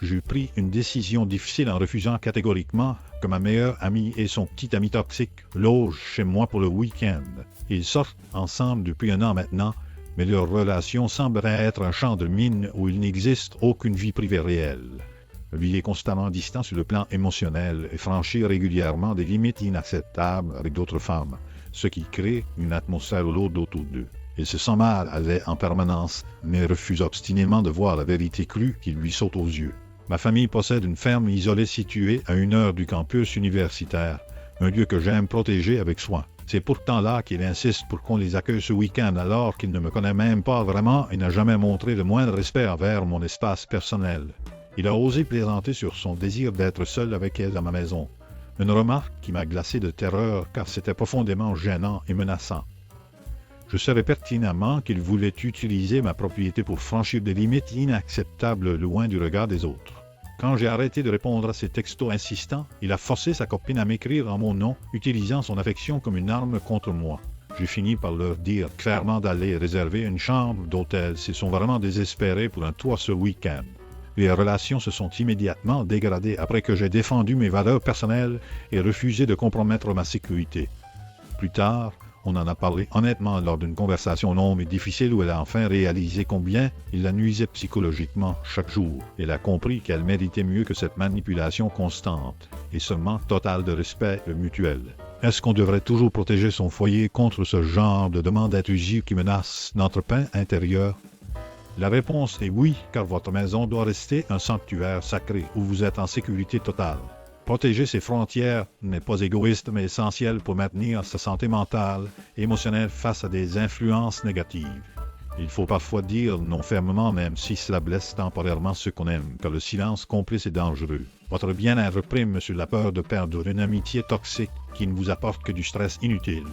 J'ai pris une décision difficile en refusant catégoriquement que ma meilleure amie et son petit ami toxique logent chez moi pour le week-end. Ils sortent ensemble depuis 1 an maintenant, mais leur relation semblerait être un champ de mine où il n'existe aucune vie privée réelle. Lui est constamment distant sur le plan émotionnel et franchit régulièrement des limites inacceptables avec d'autres femmes, ce qui crée une atmosphère lourde autour d'eux. Il se sent mal à l'aise en permanence, mais refuse obstinément de voir la vérité crue qui lui saute aux yeux. Ma famille possède une ferme isolée située à 1 heure du campus universitaire, un lieu que j'aime protéger avec soin. C'est pourtant là qu'il insiste pour qu'on les accueille ce week-end alors qu'il ne me connaît même pas vraiment et n'a jamais montré le moindre respect envers mon espace personnel. Il a osé plaisanter sur son désir d'être seul avec elle à ma maison. Une remarque qui m'a glacé de terreur car c'était profondément gênant et menaçant. Je savais pertinemment qu'il voulait utiliser ma propriété pour franchir des limites inacceptables loin du regard des autres. Quand j'ai arrêté de répondre à ses textos insistants, il a forcé sa copine à m'écrire en mon nom, utilisant son affection comme une arme contre moi. J'ai fini par leur dire clairement d'aller réserver une chambre d'hôtel s'ils sont vraiment désespérés pour un toit ce week-end. Les relations se sont immédiatement dégradées après que j'ai défendu mes valeurs personnelles et refusé de compromettre ma sécurité. Plus tard, on en a parlé honnêtement lors d'une conversation longue et difficile où elle a enfin réalisé combien il la nuisait psychologiquement chaque jour. Elle a compris qu'elle méritait mieux que cette manipulation constante et ce manque total de respect mutuel. Est-ce qu'on devrait toujours protéger son foyer contre ce genre de demandes intrusives qui menacent notre paix intérieure? La réponse est oui, car votre maison doit rester un sanctuaire sacré où vous êtes en sécurité totale. Protéger ses frontières n'est pas égoïste mais essentiel pour maintenir sa santé mentale et émotionnelle face à des influences négatives. Il faut parfois dire non fermement même si cela blesse temporairement ceux qu'on aime, car le silence complice est dangereux. Votre bien-être prime sur la peur de perdre une amitié toxique qui ne vous apporte que du stress inutile.